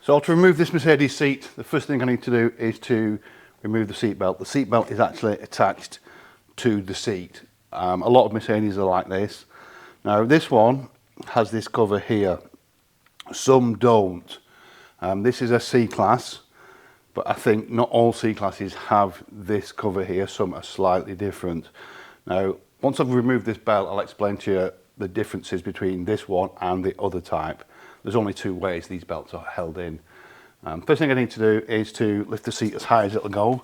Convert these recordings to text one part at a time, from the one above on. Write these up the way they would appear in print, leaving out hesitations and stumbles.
So to remove this Mercedes seat, the first thing I need to do is to remove the seat belt. The seat belt is actually attached to the seat. A lot of Mercedes are like this. Now this one has this cover here. Some don't. This is a C-Class, but I think not all C-Classes have this cover here. Some are slightly different. Now, once I've removed this belt, I'll explain to you the differences between this one and the other type. There's only two ways these belts are held in. First thing I need to do is to lift the seat as high as it'll go.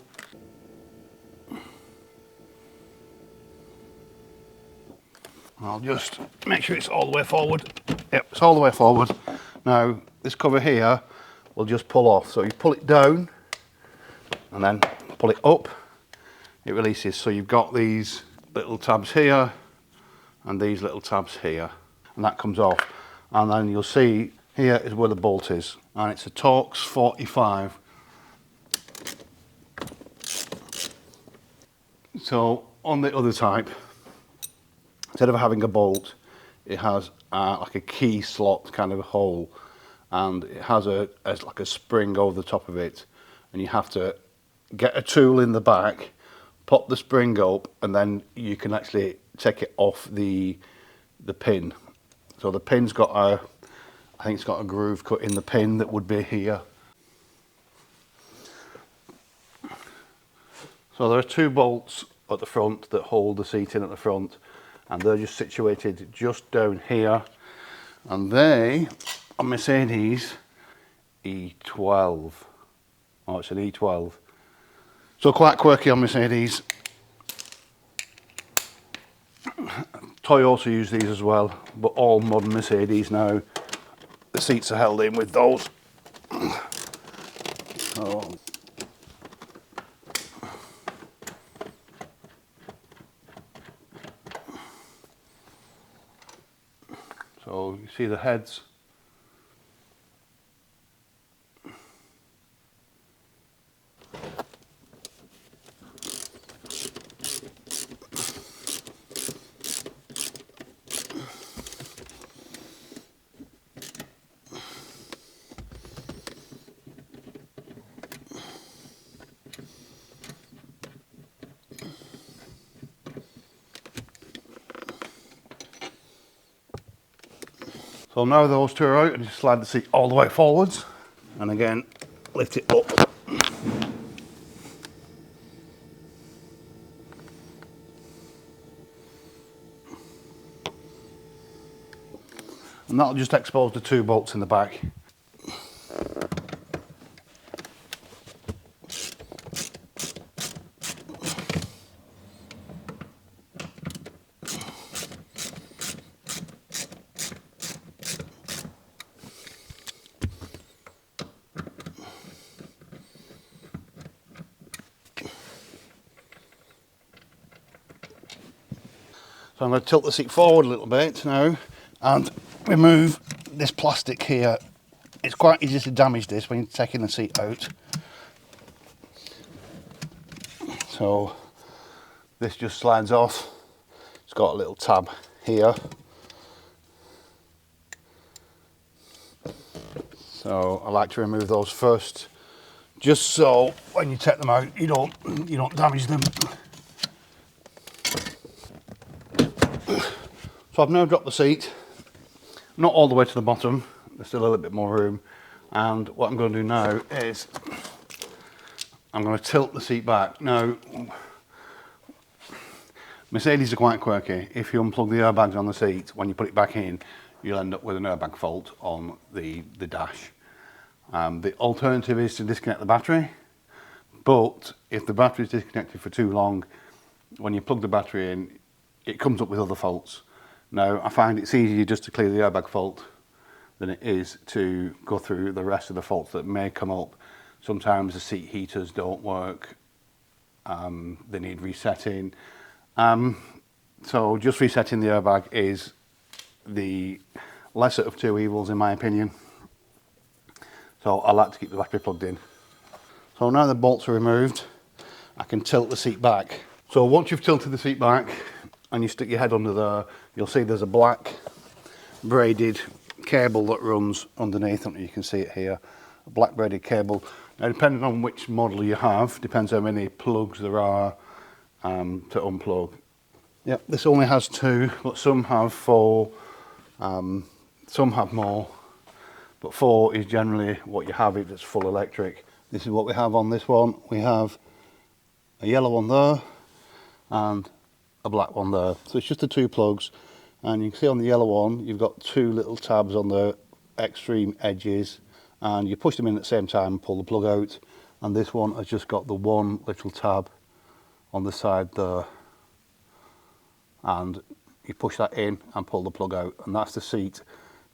I'll just make sure it's all the way forward. Yep, it's all the way forward. Now, this cover here will just pull off. So you pull it down and then pull it up, it releases. So you've got these little tabs here and these little tabs here, and that comes off. And then you'll see here is where the bolt is, and it's a Torx 45. So on the other type, instead of having a bolt, it has like a key slot kind of a hole, and it has like a spring over the top of it, and you have to get a tool in the back, pop the spring up, and then you can actually take it off the pin. So the pin's got I think it's got a groove cut in the pin that would be here. So there are two bolts at the front that hold the seat in at the front, and they're just situated just down here, and they are Mercedes E12. Oh, it's an E12. So quite quirky on Mercedes. Toy also use these as well, but all modern Mercedes now, the seats are held in with those. So you see the heads. So now those two are out, and just slide the seat all the way forwards, and again lift it up. And that'll just expose the two bolts in the back. So I'm going to tilt the seat forward a little bit now and remove this plastic here. It's quite easy to damage this when you're taking the seat out. So this just slides off. It's got a little tab here. So I like to remove those first, just so when you take them out, you don't damage them. So I've now dropped the seat, not all the way to the bottom, there's still a little bit more room, and what I'm going to do now is I'm going to tilt the seat back. Now, Mercedes are quite quirky. If you unplug the airbags on the seat, when you put it back in, you'll end up with an airbag fault on the dash. The alternative is to disconnect the battery, but if the battery is disconnected for too long, when you plug the battery in, it comes up with other faults. Now, I find it's easier just to clear the airbag fault than it is to go through the rest of the faults that may come up. Sometimes the seat heaters don't work, they need resetting. So just resetting the airbag is the lesser of two evils in my opinion. So I like to keep the battery plugged in. So now the bolts are removed, I can tilt the seat back. So once you've tilted the seat back and you stick your head under there, you'll see there's a black braided cable that runs underneath, and you can see it here, a black braided cable. Now depending on which model you have, depends how many plugs there are to unplug. Yep, this only has 2, but some have 4, some have more, but 4 is generally what you have if it's full electric. This is what we have on this one. We have a yellow one there and a black one there. So it's just the 2 plugs, and you can see on the yellow one you've got 2 little tabs on the extreme edges, and you push them in at the same time and pull the plug out. And this one has just got the 1 little tab on the side there, and you push that in and pull the plug out, and that's the seat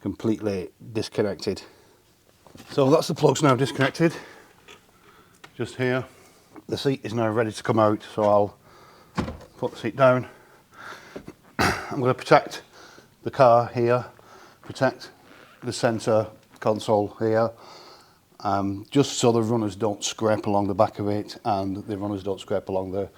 completely disconnected. So that's the plugs now disconnected, just here. The seat is now ready to come out, so I'll put the seat down. I'm going to protect the car here, protect the centre console here, just so the runners don't scrape along the back of it and the runners don't scrape along the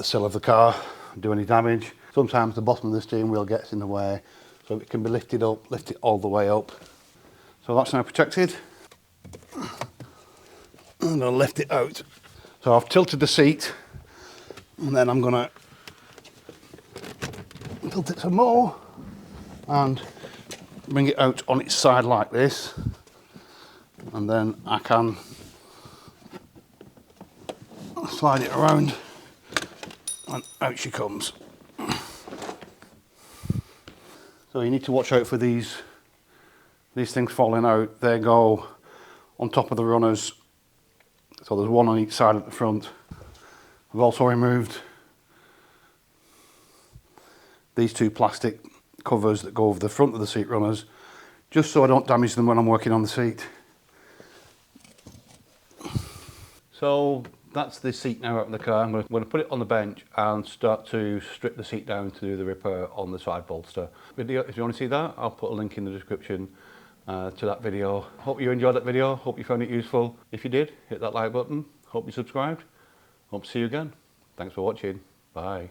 sill of the car and do any damage. Sometimes the bottom of the steering wheel gets in the way, so it can be lifted up, lift it all the way up. So that's now protected. I'm going to lift it out. So I've tilted the seat, and then I'm going to tilt it some more and bring it out on its side like this, and then I can slide it around and out she comes. So you need to watch out for these things falling out. They go on top of the runners, so there's one on each side at the front. I've also removed these 2 plastic covers that go over the front of the seat runners, just so I don't damage them when I'm working on the seat. So that's the seat now out of the car. I'm going to put it on the bench and start to strip the seat down to do the repair on the side bolster. Video, if you want to see that, I'll put a link in the description to that video. Hope you enjoyed that video, hope you found it useful. If you did, hit that like button, hope you subscribed. Hope to see you again. Thanks for watching, bye.